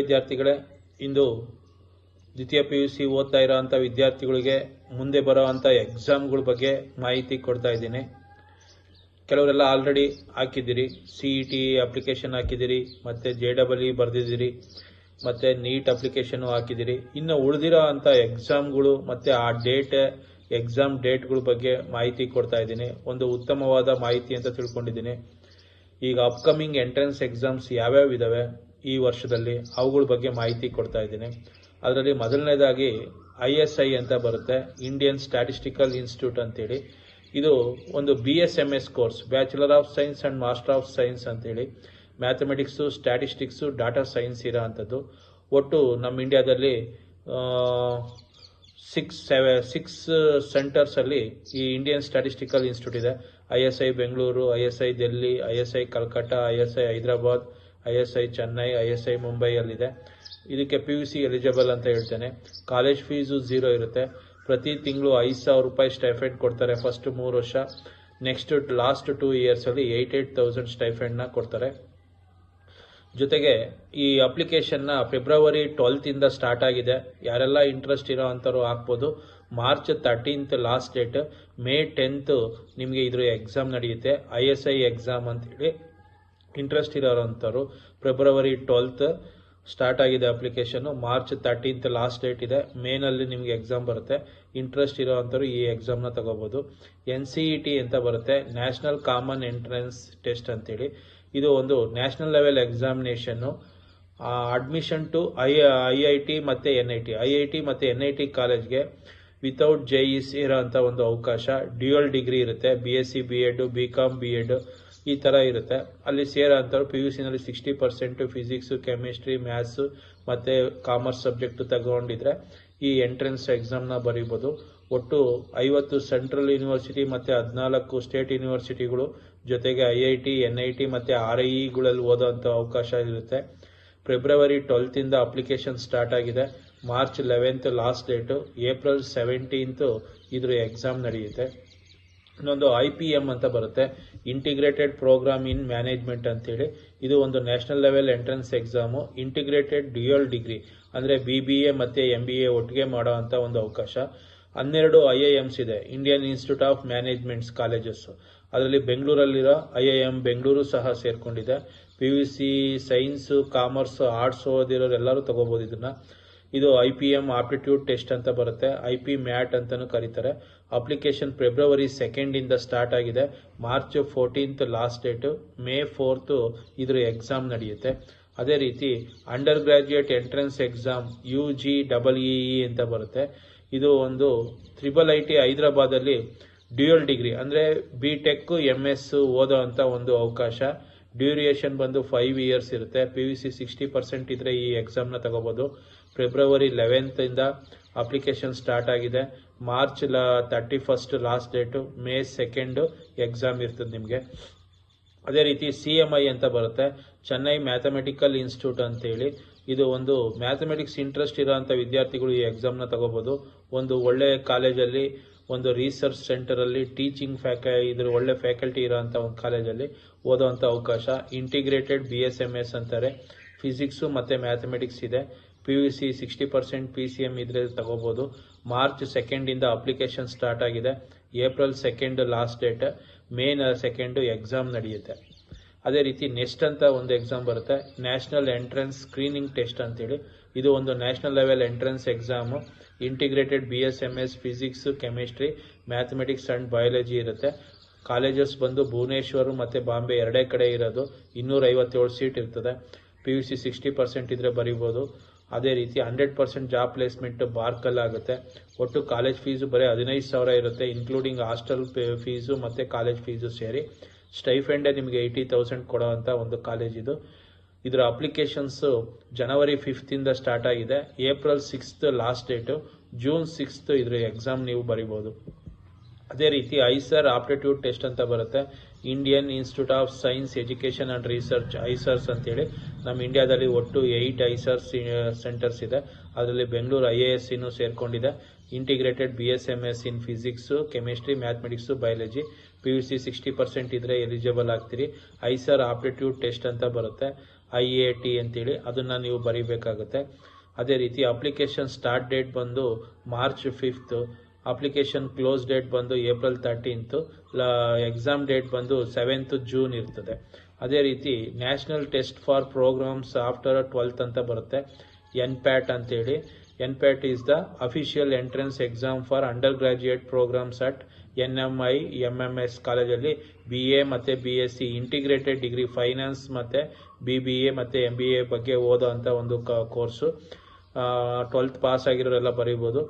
ವಿದ್ಯಾರ್ಥಿಗಳೇ, ಇಂದು ದ್ವಿತೀಯ PUC ಓದ್ತಾ ಇರೋಂಥ ವಿದ್ಯಾರ್ಥಿಗಳಿಗೆ ಮುಂದೆ ಬರೋವಂಥ ಎಕ್ಸಾಮ್ಗಳ ಬಗ್ಗೆ ಮಾಹಿತಿ ಕೊಡ್ತಾ ಇದ್ದೀನಿ. ಕೆಲವರೆಲ್ಲ ಆಲ್ರೆಡಿ ಹಾಕಿದ್ದೀರಿ, CET ಅಪ್ಲಿಕೇಶನ್ ಹಾಕಿದ್ದೀರಿ, ಮತ್ತು JEE ಬರೆದಿದ್ದೀರಿ, ಮತ್ತು ನೀಟ್ ಅಪ್ಲಿಕೇಶನ್ ಹಾಕಿದ್ದೀರಿ. ಇನ್ನು ಉಳಿದಿರೋ ಅಂಥ ಎಕ್ಸಾಮ್ಗಳು ಮತ್ತು ಆ ಎಕ್ಸಾಮ್ ಡೇಟ್ಗಳ ಬಗ್ಗೆ ಮಾಹಿತಿ ಕೊಡ್ತಾ ಇದ್ದೀನಿ. ಒಂದು ಉತ್ತಮವಾದ ಮಾಹಿತಿ ಅಂತ ತಿಳ್ಕೊಂಡಿದ್ದೀನಿ. ಈಗ ಅಪ್ಕಮಿಂಗ್ ಎಂಟ್ರೆನ್ಸ್ ಎಕ್ಸಾಮ್ಸ್ ಯಾವ್ಯಾವ ಇದಾವೆ ಈ ವರ್ಷದಲ್ಲಿ, ಅವುಗಳ ಬಗ್ಗೆ ಮಾಹಿತಿ ಕೊಡ್ತಾ ಇದ್ದೀನಿ. ಅದರಲ್ಲಿ ಮೊದಲನೇದಾಗಿ ISI ಅಂತ ಬರುತ್ತೆ, ಇಂಡಿಯನ್ ಸ್ಟ್ಯಾಟಿಸ್ಟಿಕಲ್ ಇನ್ಸ್ಟಿಟ್ಯೂಟ್ ಅಂತೇಳಿ. ಇದು ಒಂದು BSMS course, bachelor of science and master of science ಅಂತೇಳಿ. ಮ್ಯಾಥಮೆಟಿಕ್ಸು, ಸ್ಟ್ಯಾಟಿಸ್ಟಿಕ್ಸು, ಡಾಟಾ ಸೈನ್ಸ್ ಇರೋ ಅಂಥದ್ದು. ಒಟ್ಟು ನಮ್ಮ ಇಂಡಿಯಾದಲ್ಲಿ 6 ಸೆಂಟರ್ಸಲ್ಲಿ ಈ ಇಂಡಿಯನ್ ಸ್ಟ್ಯಾಟಿಸ್ಟಿಕಲ್ ಇನ್ಸ್ಟಿಟ್ಯೂಟ್ ಇದೆ. ISI Bengaluru, ISI Delhi, ISI Kalkatta, ISI Hyderabad, ISI Chennai, ISI ಮುಂಬೈಯಲ್ಲಿದೆ. ಇದಕ್ಕೆ PUC ಎಲಿಜಿಬಲ್ ಅಂತ ಹೇಳ್ತೇನೆ. ಕಾಲೇಜ್ ಫೀಸು 0 ಇರುತ್ತೆ. ಪ್ರತಿ ತಿಂಗಳು 5,000 ರೂಪಾಯಿ ಸ್ಟೈಫೆಂಡ್ ಕೊಡ್ತಾರೆ ಫಸ್ಟ್ 3 ವರ್ಷ. ನೆಕ್ಸ್ಟ್ ಲಾಸ್ಟ್ 2 ಇಯರ್ಸಲ್ಲಿ 88,000 ಸ್ಟೈಫೆಂಡ್ನ ಕೊಡ್ತಾರೆ. ಜೊತೆಗೆ ಈ ಅಪ್ಲಿಕೇಶನ್ನ ಫೆಬ್ರವರಿ 12 ಸ್ಟಾರ್ಟ್ ಆಗಿದೆ. ಯಾರೆಲ್ಲ ಇಂಟ್ರೆಸ್ಟ್ ಇರೋ ಅಂಥವ್ರು ಹಾಕ್ಬೋದು. March 13 last date. ಮೇ 10 ನಿಮಗೆ ಇದ್ರ ಎಕ್ಸಾಮ್ ನಡೆಯುತ್ತೆ, ISI ಎಕ್ಸಾಮ್ ಅಂತೇಳಿ. ಇಂಟ್ರೆಸ್ಟ್ ಇರೋವಂಥವ್ರು ಫೆಬ್ರವರಿ 12 ಸ್ಟಾರ್ಟ್ ಆಗಿದೆ ಅಪ್ಲಿಕೇಶನ್ನು. ಮಾರ್ಚ್ 13 ಲಾಸ್ಟ್ ಡೇಟ್ ಇದೆ. ಮೇನಲ್ಲಿ ನಿಮಗೆ ಎಕ್ಸಾಮ್ ಬರುತ್ತೆ. ಇಂಟ್ರೆಸ್ಟ್ ಇರೋವಂಥವ್ರು ಈ ಎಕ್ಸಾಮ್ನ ತಗೋಬೋದು. NCET ಅಂತ ಬರುತ್ತೆ, ನ್ಯಾಷನಲ್ ಕಾಮನ್ ಎಂಟ್ರೆನ್ಸ್ ಟೆಸ್ಟ್ ಅಂತೇಳಿ. ಇದು ಒಂದು national level examination. Admission to IIT ಮತ್ತು NIT. IIT ಮತ್ತು NIT ಕಾಲೇಜ್ಗೆ ವಿತೌಟ್ JEE ಇರೋಂಥ ಒಂದು ಅವಕಾಶ. ಡ್ಯೂಯಲ್ ಡಿಗ್ರಿ ಇರುತ್ತೆ, BSc B.Ed, BCom B.Ed ಈ ಥರ ಇರುತ್ತೆ. ಅಲ್ಲಿ ಸೇರೋ ಅಂಥವ್ರು PUCನಲ್ಲಿ 60% ಫಿಸಿಕ್ಸು, ಕೆಮಿಸ್ಟ್ರಿ, ಮ್ಯಾಥ್ಸು ಮತ್ತು ಕಾಮರ್ಸ್ ಸಬ್ಜೆಕ್ಟು ತಗೊಂಡಿದ್ರೆ ಈ ಎಂಟ್ರೆನ್ಸ್ ಎಕ್ಸಾಮ್ನ ಬರೀಬೋದು. ಒಟ್ಟು 50 ಸೆಂಟ್ರಲ್ ಯೂನಿವರ್ಸಿಟಿ ಮತ್ತು 14 ಸ್ಟೇಟ್ ಯೂನಿವರ್ಸಿಟಿಗಳು, ಜೊತೆಗೆ IIT, NIT ಮತ್ತು RIEಗಳಲ್ಲಿ ಓದೋವಂಥ ಅವಕಾಶ ಇರುತ್ತೆ. ಫೆಬ್ರವರಿ 12 ಅಪ್ಲಿಕೇಶನ್ ಸ್ಟಾರ್ಟ್ ಆಗಿದೆ. March 11 last date. ಏಪ್ರಿಲ್ 17 ಇದ್ರ ಎಕ್ಸಾಮ್ ನಡೆಯುತ್ತೆ. ಇನ್ನೊಂದು IPM ಅಂತ ಬರುತ್ತೆ, ಇಂಟಿಗ್ರೇಟೆಡ್ ಪ್ರೋಗ್ರಾಮ್ ಇನ್ ಮ್ಯಾನೇಜ್ಮೆಂಟ್ ಅಂತೇಳಿ. ಇದು ಒಂದು national level entrance exam. Integrated dual degree ಅಂದರೆ BBA ಮತ್ತು MBA ಒಟ್ಟಿಗೆ ಮಾಡೋ ಅಂಥ ಒಂದು ಅವಕಾಶ. 12 IIMs ಇದೆ, Indian institute of managements colleges. ಅದರಲ್ಲಿ ಬೆಂಗಳೂರಲ್ಲಿರೋ IIM ಬೆಂಗಳೂರು ಸಹ ಸೇರ್ಕೊಂಡಿದೆ. PUC ಸೈನ್ಸು, ಕಾಮರ್ಸ್, ಆರ್ಟ್ಸ್ ಓದಿರೋರು ಎಲ್ಲರೂ ತಗೋಬೋದು ಇದನ್ನು. ಇದು IPM ಆಪ್ಟಿಟ್ಯೂಡ್ ಟೆಸ್ಟ್ ಅಂತ ಬರುತ್ತೆ, IP ಮ್ಯಾಟ್ ಅಂತಲೂ ಕರೀತಾರೆ. ಅಪ್ಲಿಕೇಶನ್ ಫೆಬ್ರವರಿ 2 ಸ್ಟಾರ್ಟ್ ಆಗಿದೆ. March 14 last date. ಮೇ 4 ಇದ್ರ ಎಕ್ಸಾಮ್ ನಡೆಯುತ್ತೆ. ಅದೇ ರೀತಿ undergraduate entrance exam UGEE ಅಂತ ಬರುತ್ತೆ. ಇದು ಒಂದು IIIT ಹೈದರಾಬಾದಲ್ಲಿ ಡ್ಯೂಯಲ್ ಡಿಗ್ರಿ ಅಂದರೆ BTech MS ಓದೋ ಅಂಥ ಒಂದು ಅವಕಾಶ. ಡ್ಯೂರಿಯೇಷನ್ ಬಂದು 5 ಇಯರ್ಸ್ ಇರುತ್ತೆ. PUC 60% ಇದ್ರೆ ಈ ಎಕ್ಸಾಮ್ನ ತಗೋಬೋದು. ಫೆಬ್ರವರಿ 11 ಅಪ್ಲಿಕೇಶನ್ ಸ್ಟಾರ್ಟ್ ಆಗಿದೆ. March 31 last date. May 2 exam ಇರ್ತದೆ ನಿಮಗೆ. ಅದೇ ರೀತಿ CMI ಅಂತ ಬರುತ್ತೆ, ಚೆನ್ನೈ ಮ್ಯಾಥಮೆಟಿಕಲ್ ಇನ್ಸ್ಟಿಟ್ಯೂಟ್ ಅಂತೇಳಿ. ಇದು ಒಂದು ಮ್ಯಾಥಮೆಟಿಕ್ಸ್ ಇಂಟ್ರೆಸ್ಟ್ ಇರೋಂಥ ವಿದ್ಯಾರ್ಥಿಗಳು ಈ ಎಕ್ಸಾಮ್ನ ತಗೋಬೋದು. ಒಂದು ಒಳ್ಳೆ ಕಾಲೇಜಲ್ಲಿ, ಒಂದು ರಿಸರ್ಚ್ ಸೆಂಟರಲ್ಲಿ ಟೀಚಿಂಗ್ ಇದ್ರ ಒಳ್ಳೆ ಫ್ಯಾಕಲ್ಟಿ ಇರೋಂಥ ಒಂದು ಕಾಲೇಜಲ್ಲಿ ಓದೋವಂಥ ಅವಕಾಶ. ಇಂಟಿಗ್ರೇಟೆಡ್ BSMS ಅಂತಾರೆ. ಫಿಸಿಕ್ಸು ಮತ್ತು ಮ್ಯಾಥಮೆಟಿಕ್ಸ್ ಇದೆ. PUC 60% PCM ಇದ್ರೆ ತಗೋಬೋದು. ಮಾರ್ಚ್ 2 ಅಪ್ಲಿಕೇಶನ್ ಸ್ಟಾರ್ಟ್ ಆಗಿದೆ. April 2 last date. May 2 exam ನಡೆಯುತ್ತೆ. ಅದೇ ರೀತಿ ನೆಕ್ಸ್ಟ್ ಅಂತ ಒಂದು ಎಕ್ಸಾಮ್ ಬರುತ್ತೆ, ನ್ಯಾಷನಲ್ ಎಂಟ್ರೆನ್ಸ್ ಸ್ಕ್ರೀನಿಂಗ್ ಟೆಸ್ಟ್ ಅಂತೇಳಿ. ಇದು ಒಂದು national level entrance exam. Integrated BSMS physics, chemistry, mathematics and biology ಇರುತ್ತೆ. ಕಾಲೇಜಸ್ ಬಂದು ಭುವನೇಶ್ವರ್ ಮತ್ತು ಬಾಂಬೆ ಎರಡೇ ಕಡೆ ಇರೋದು. 257 ಸೀಟ್ ಇರ್ತದೆ. PUC 60% ಇದ್ರೆ ಬರೀಬೋದು. ಅದೇ ರೀತಿ 100% ಜಾಬ್ ಪ್ಲೇಸ್ಮೆಂಟ್ ಬಾರ್ಕಲ್ಲಾಗುತ್ತೆ. ಒಟ್ಟು ಕಾಲೇಜ್ ಫೀಸು ಬರೀ 15,000 ಇರುತ್ತೆ, ಇನ್ಕ್ಲೂಡಿಂಗ್ ಹಾಸ್ಟೆಲ್ ಫೀಸು ಮತ್ತು ಕಾಲೇಜ್ ಫೀಸು ಸೇರಿ. ಸ್ಟೈಫೆಂಡೇ ನಿಮಗೆ 80,000 ಕೊಡೋವಂಥ ಒಂದು ಕಾಲೇಜ್ ಇದು. ಇದರ ಅಪ್ಲಿಕೇಶನ್ಸು ಜನವರಿ 5 ಸ್ಟಾರ್ಟ್ ಆಗಿದೆ. April 6 last date. ಜೂನ್ 6 ಇದ್ರ ಎಕ್ಸಾಮ್ ನೀವು ಬರಿಬೋದು. ಅದೇ ರೀತಿ ISER ಆಪ್ಟಿಟ್ಯೂಡ್ ಟೆಸ್ಟ್ ಅಂತ ಬರುತ್ತೆ, Indian institute of science education and research, ISERS ಅಂತೇಳಿ. ನಮ್ಮ ಇಂಡಿಯಾದಲ್ಲಿ ಒಟ್ಟು 8 ISERS ಸೆಂಟರ್ಸ್ ಇದೆ. ಅದರಲ್ಲಿ ಬೆಂಗಳೂರು IISc ಸೇರ್ಕೊಂಡಿದೆ. Integrated BSMS in physics, chemistry, mathematics, biology. PUC 60% ಇದ್ರೆ ಎಲಿಜಿಬಲ್ ಆಗ್ತೀರಿ. ಐಸರ್ ಆಪ್ಟಿಟ್ಯೂಡ್ ಟೆಸ್ಟ್ ಅಂತ ಬರುತ್ತೆ, IAT ಅಂತೇಳಿ, ಅದನ್ನ ನೀವು ಬರೀಬೇಕಾಗುತ್ತೆ. ಅದೇ ರೀತಿ ಅಪ್ಲಿಕೇಶನ್ ಸ್ಟಾರ್ಟ್ ಡೇಟ್ ಬಂದು March 5th, application close date ಬಂದು ಏಪ್ರಿಲ್ 13th, ಎಕ್ಸಾಮ್ ಡೇಟ್ ಬಂದು 7th June ಇರ್ತದೆ. ಅದೇ ರೀತಿ national test for programmes after 12th ಅಂತ ಬರುತ್ತೆ, NPAT ಅಂತೇಳಿ. NPAT is the official entrance exam for undergraduate programs at NMI MMS ಕಾಲೇಜಲ್ಲಿ BA ಮತ್ತು BSc ಇಂಟಿಗ್ರೇಟೆಡ್ ಡಿಗ್ರಿ ಫೈನಾನ್ಸ್ ಮತ್ತು BBA ಮತ್ತು MBA ಬಗ್ಗೆ ಓದೋ ಅಂತ ಒಂದು ಕೋರ್ಸು. 12th pass ಆಗಿರೋರೆಲ್ಲ ಬರೀಬೋದು.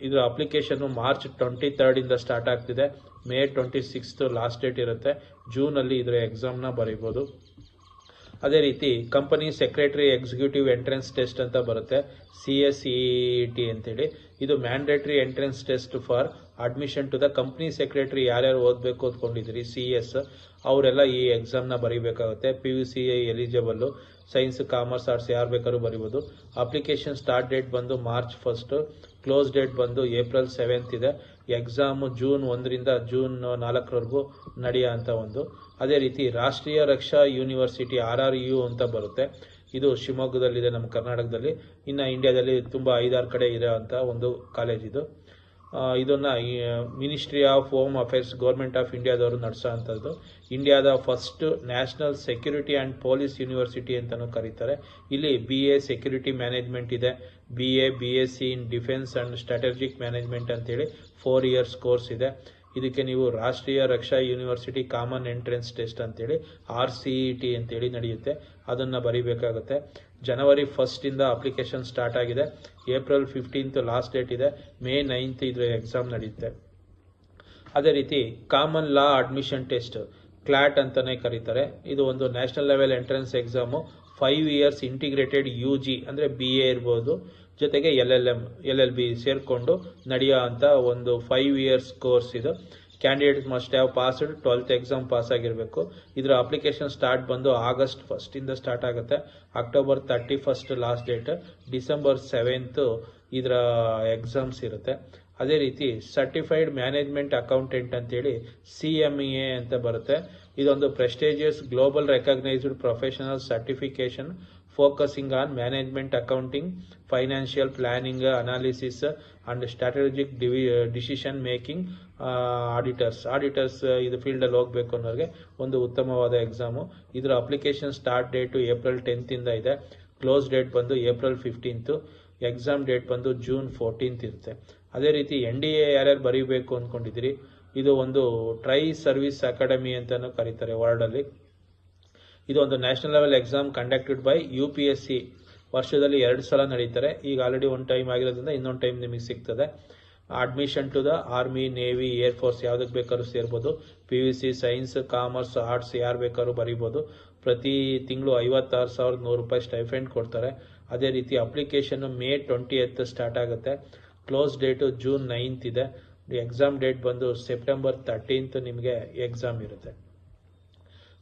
ಇದರ ಅಪ್ಲಿಕೇಶನ್ ಮಾರ್ಚ್ 23rd ಇಂದ ಸ್ಟಾರ್ಟ್ ಆಗ್ತಿದೆ, ಮೇ 26th ಲಾಸ್ಟ್ ಡೇಟ್ ಇರುತ್ತೆ. ಜೂನಲ್ಲಿ ಇದರ ಎಕ್ಸಾಮ್ನ ಬರೀಬೋದು. ಅದೇ ರೀತಿ company secretary executive entrance test ಅಂತ ಬರುತ್ತೆ, CSET ಅಂತೇಳಿ. ಇದು mandatory entrance test for admission to the company secretary. ಯಾರ್ಯಾರು ಓದಬೇಕು ಅಂದ್ಕೊಂಡಿದ್ದೀರಿ CS ಅವರೆಲ್ಲ ಈ ಎಕ್ಸಾಮ್ನ ಬರೀಬೇಕಾಗುತ್ತೆ. PUC eligible, science, commerce, arts ಯಾರು ಬೇಕಾದ್ರೂ ಬರೀಬೋದು. ಅಪ್ಲಿಕೇಶನ್ ಸ್ಟಾರ್ಟ್ ಡೇಟ್ ಬಂದು ಮಾರ್ಚ್ 1st, ಕ್ಲೋಸ್ ಡೇಟ್ ಬಂದು ಏಪ್ರಿಲ್ 7th ಇದೆ. ಎಕ್ಸಾಮ್ ಜೂನ್ 1ರಿಂದ ಜೂನ್ 4ರವರೆಗೂ ನಡೆಯೋ ಅಂತ ಒಂದು. ಅದೇ ರೀತಿ ರಾಷ್ಟ್ರೀಯ ರಕ್ಷಾ ಯೂನಿವರ್ಸಿಟಿ RRU ಅಂತ ಬರುತ್ತೆ, ಇದು ಶಿವಮೊಗ್ಗದಲ್ಲಿದೆ ನಮ್ಮ ಕರ್ನಾಟಕದಲ್ಲಿ. ಇನ್ನು ಇಂಡಿಯಾದಲ್ಲಿ ತುಂಬ 5-6 ಕಡೆ ಇರೋ ಅಂತ ಒಂದು ಕಾಲೇಜ್ ಇದು. ಇದನ್ನ ministry of home affairs government of ಇಂಡಿಯಾದವರು ನಡೆಸೋ ಅಂಥದ್ದು. ಇಂಡಿಯಾದ first national security and police university ಅಂತಲೂ ಕರೀತಾರೆ. ಇಲ್ಲಿ BA ಸೆಕ್ಯೂರಿಟಿ ಮ್ಯಾನೇಜ್ಮೆಂಟ್ ಇದೆ, BA BSc in defence and strategic management ಅಂತೇಳಿ 4 years ಕೋರ್ಸ್ ಇದೆ. ಇದಕ್ಕೆ ನೀವು ರಾಷ್ಟ್ರೀಯ ರಕ್ಷಾ ಯೂನಿವರ್ಸಿಟಿ ಕಾಮನ್ ಎಂಟ್ರೆನ್ಸ್ ಟೆಸ್ಟ್ ಅಂತೇಳಿ RCET ಅಂತೇಳಿ ನಡೆಯುತ್ತೆ, ಅದನ್ನು ಬರೀಬೇಕಾಗುತ್ತೆ. ಜನವರಿ 1st ಇಂದ ಅಪ್ಲಿಕೇಶನ್ ಸ್ಟಾರ್ಟ್ ಆಗಿದೆ, ಏಪ್ರಿಲ್ 15th ಲಾಸ್ಟ್ ಡೇಟ್ ಇದೆ, ಮೇ 9th ಇದ್ರ ಎಕ್ಸಾಮ್ ನಡೆಯುತ್ತೆ. ಅದೇ ರೀತಿ common law admission test, CLAT ಅಂತಾನೆ ಕರೀತಾರೆ. ಇದು ಒಂದು national level entrance exam, 5 years integrated UG ಅಂದರೆ BA ಇರ್ಬೋದು, ಜೊತೆಗೆ LLB ಸೇರಿಕೊಂಡು ನಡೆಯೋ ಅಂತ ಒಂದು 5 years ಕೋರ್ಸ್ ಇದು. Candidate must have passed 12th exam pass ಆಗಿರಬೇಕು. ಇದರ ಅಪ್ಲಿಕೇಶನ್ ಸ್ಟಾರ್ಟ್ ಬಂದು ಆಗಸ್ಟ್ 1st ಇಂದ ಸ್ಟಾರ್ಟ್ ಆಗುತ್ತೆ, October 31st last date, December 7th ಇದರ ಎಕ್ಸಾಮ್ಸ್ ಇರುತ್ತೆ. ಅದೇ ರೀತಿ ಸರ್ಟಿಫೈಡ್ ಮ್ಯಾನೇಜ್ಮೆಂಟ್ ಅಕೌಂಟೆಂಟ್ ಅಂತೇಳಿ CMA ಅಂತ ಬರುತ್ತೆ. ಇದೊಂದು prestigious global recognised professional certification focusing on management accounting, financial planning, analysis and strategic decision making. Auditors ಇದು ಫೀಲ್ಡಲ್ಲಿ ಹೋಗಬೇಕು ಅನ್ನೋರಿಗೆ ಒಂದು ಉತ್ತಮವಾದ ಎಕ್ಸಾಮು. ಇದರ application start date April 10th ಇಂದ ಇದೆ, ಕ್ಲೋಸ್ ಡೇಟ್ ಬಂದು ಏಪ್ರಿಲ್ 15th, ಎಕ್ಸಾಮ್ ಡೇಟ್ ಬಂದು ಜೂನ್ 14th ಇರುತ್ತೆ. ಅದೇ ರೀತಿ NDA ಯಾರ್ಯಾರು ಬರೀಬೇಕು ಅಂದ್ಕೊಂಡಿದ್ದೀರಿ, ಇದು ಒಂದು ಟ್ರೈ ಸರ್ವಿಸ್ ಅಕಾಡೆಮಿ ಅಂತಲೂ ಕರೀತಾರೆ ವರ್ಡಲ್ಲಿ. ಇದು ಒಂದು national level exam conducted by UPSC, ವರ್ಷದಲ್ಲಿ 2 ಸಲ ನಡೀತಾರೆ. ಈಗ ಆಲ್ರೆಡಿ ಒಂದು ಟೈಮ್ ಆಗಿರೋದ್ರಿಂದ ಇನ್ನೊಂದು ಟೈಮ್ ನಿಮಗೆ ಸಿಗ್ತದೆ. Admission to the army, navy, air force ಯಾವುದಕ್ಕೆ ಬೇಕಾದ್ರೂ ಸೇರ್ಬೋದು. PUC ಸೈನ್ಸ್, ಕಾಮರ್ಸ್, ಆರ್ಟ್ಸ್ ಯಾರು ಬೇಕಾದ್ರೂ ಬರೀಬೋದು. ಪ್ರತಿ ತಿಂಗಳು 56,100 ರೂಪಾಯಿ ಸ್ಟೈಫೆಂಡ್ ಕೊಡ್ತಾರೆ. ಅದೇ ರೀತಿ ಅಪ್ಲಿಕೇಶನ್ ಮೇ 20th ಸ್ಟಾರ್ಟ್ ಆಗುತ್ತೆ, ಕ್ಲೋಸ್ ಡೇಟು ಜೂನ್ 9th ಇದೆ. ಎಕ್ಸಾಮ್ ಡೇಟ್ ಬಂದು ಸೆಪ್ಟೆಂಬರ್ 13th ನಿಮಗೆ ಎಕ್ಸಾಮ್ ಇರುತ್ತೆ.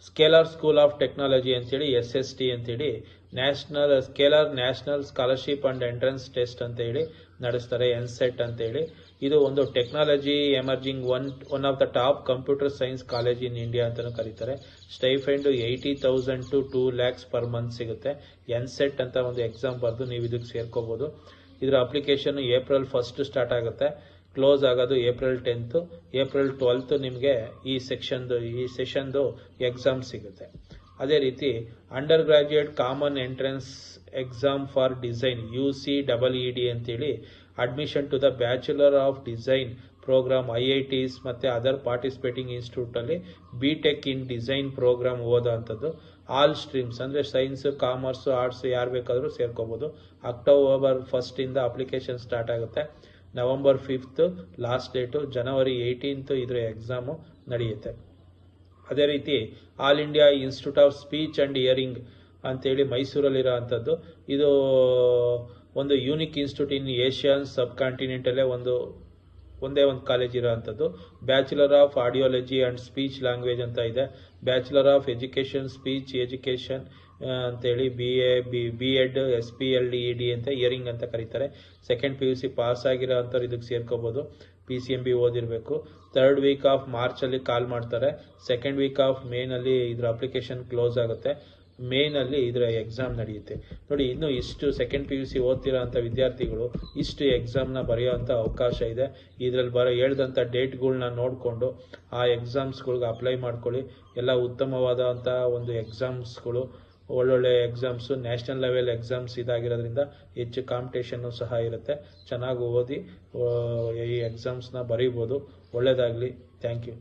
ಸ್ಕೇಲಾರ್ ಸ್ಕೂಲ್ ಆಫ್ ಟೆಕ್ನಾಲಜಿ ಅಂತೇಳಿ SST ಅಂತೇಳಿ national scholarship and entrance test ಅಂತ ಹೇಳಿ ನಡೆಸ್ತಾರೆ, NCET ಅಂತೇಳಿ. ಇದು ಒಂದು technology emerging one of the top computer science college in India ಅಂತಲೂ ಕರೀತಾರೆ. Stipend 80,000 to 2 lakhs per month ಸಿಗುತ್ತೆ. NCET ಅಂತ ಒಂದು ಎಕ್ಸಾಮ್ ಬರೆದು ನೀವು ಇದಕ್ಕೆ ಸೇರ್ಕೋಬಹುದು. ಇದರ ಅಪ್ಲಿಕೇಶನ್ ಏಪ್ರಿಲ್ 1st ಸ್ಟಾರ್ಟ್ ಆಗುತ್ತೆ, ಕ್ಲೋಸ್ ಆಗೋದು ಏಪ್ರಿಲ್ 10th, ಏಪ್ರಿಲ್ 12th ನಿಮಗೆ ಈ ಸೆಷನ್ದು ಎಕ್ಸಾಮ್ ಸಿಗುತ್ತೆ. ಅದೇ ರೀತಿ undergraduate common entrance exam for design UCEED ಅಂತೇಳಿ admission to the bachelor of design programme IITs ಮತ್ತು ಅದರ್ ಪಾರ್ಟಿಸಿಪೇಟಿಂಗ್ ಇನ್ಸ್ಟಿಟ್ಯೂಟಲ್ಲಿ BTech ಇನ್ ಡಿಸೈನ್ ಪ್ರೋಗ್ರಾಮ್ ಓದೋ ಅಂಥದ್ದು. ಆಲ್ ಸ್ಟ್ರೀಮ್ಸ್ ಅಂದರೆ ಸೈನ್ಸ್, ಕಾಮರ್ಸ್, ಆರ್ಟ್ಸ್ ಯಾರು ಬೇಕಾದರೂ ಸೇರ್ಕೋಬೋದು. ಅಕ್ಟೋಬರ್ 1st ಇಂದ ಅಪ್ಲಿಕೇಶನ್ ಸ್ಟಾರ್ಟ್ ಆಗುತ್ತೆ, ನವೆಂಬರ್ 5th ಲಾಸ್ಟ್ ಡೇಟು, ಜನವರಿ 18th ಇದರ ಎಕ್ಸಾಮು ನಡೆಯುತ್ತೆ. ಅದೇ ರೀತಿ all India institute of speech and hearing ಅಂತೇಳಿ ಮೈಸೂರಲ್ಲಿರೋ ಅಂಥದ್ದು. ಇದು ಒಂದು ಯೂನಿಕ್ ಇನ್ಸ್ಟಿಟ್ಯೂಟ್ ಇನ್ ಏಷ್ಯನ್ ಸಬ್ ಕಾಂಟಿನೆಂಟಲ್ಲೇ ಒಂದೇ ಒಂದು ಕಾಲೇಜ್ ಇರೋ ಅಂಥದ್ದು. Bachelor of audiology and speech language ಅಂತ ಇದೆ, bachelor of education speech education ಅಂತೇಳಿ B.Ed SPLDED ಅಂತ ಹಿಯರಿಂಗ್ ಅಂತ ಕರೀತಾರೆ. ಸೆಕೆಂಡ್ PUC ಪಾಸ್ ಆಗಿರೋ ಅಂಥವ್ರು ಇದಕ್ಕೆ ಸೇರ್ಕೋಬೋದು. PCMB ಓದಿರಬೇಕು. 3rd ವೀಕ್ ಆಫ್ ಮಾರ್ಚಲ್ಲಿ ಕಾಲ್ ಮಾಡ್ತಾರೆ. 2nd ವೀಕ್ ಆಫ್ ಮೇನಲ್ಲಿ ಇದ್ರ ಅಪ್ಲಿಕೇಶನ್ ಕ್ಲೋಸ್ ಆಗುತ್ತೆ. ಮೇನಲ್ಲಿ ಇದರ ಎಕ್ಸಾಮ್ ನಡೆಯುತ್ತೆ. ನೋಡಿ, ಇನ್ನು ಇಷ್ಟು 2nd PUC ಓದ್ತಿರೋ ಅಂಥ ವಿದ್ಯಾರ್ಥಿಗಳು ಇಷ್ಟು ಎಕ್ಸಾಮ್ನ ಬರೆಯೋವಂಥ ಅವಕಾಶ ಇದೆ. ಇದರಲ್ಲಿ ಹೇಳ್ದಂಥ ಡೇಟ್ಗಳ್ನ ನೋಡಿಕೊಂಡು ಆ ಎಕ್ಸಾಮ್ಸ್ಗಳ್ಗೆ ಅಪ್ಲೈ ಮಾಡ್ಕೊಳ್ಳಿ. ಎಲ್ಲ ಉತ್ತಮವಾದಂಥ ಒಂದು ಎಕ್ಸಾಮ್ಸ್ಗಳು, ಒಳ್ಳೊಳ್ಳೆ ಎಕ್ಸಾಮ್ಸು, ನ್ಯಾಷನಲ್ ಲೆವೆಲ್ ಎಕ್ಸಾಮ್ಸ್ ಇದಾಗಿರೋದ್ರಿಂದ ಹೆಚ್ಚು ಕಾಂಪಿಟೇಷನ್ನು ಸಹ ಇರುತ್ತೆ. ಚೆನ್ನಾಗಿ ಓದಿ ಈ ಎಕ್ಸಾಮ್ಸ್ನ ಬರೀಬೋದು. ಒಳ್ಳೆಯದಾಗಲಿ. Thank you.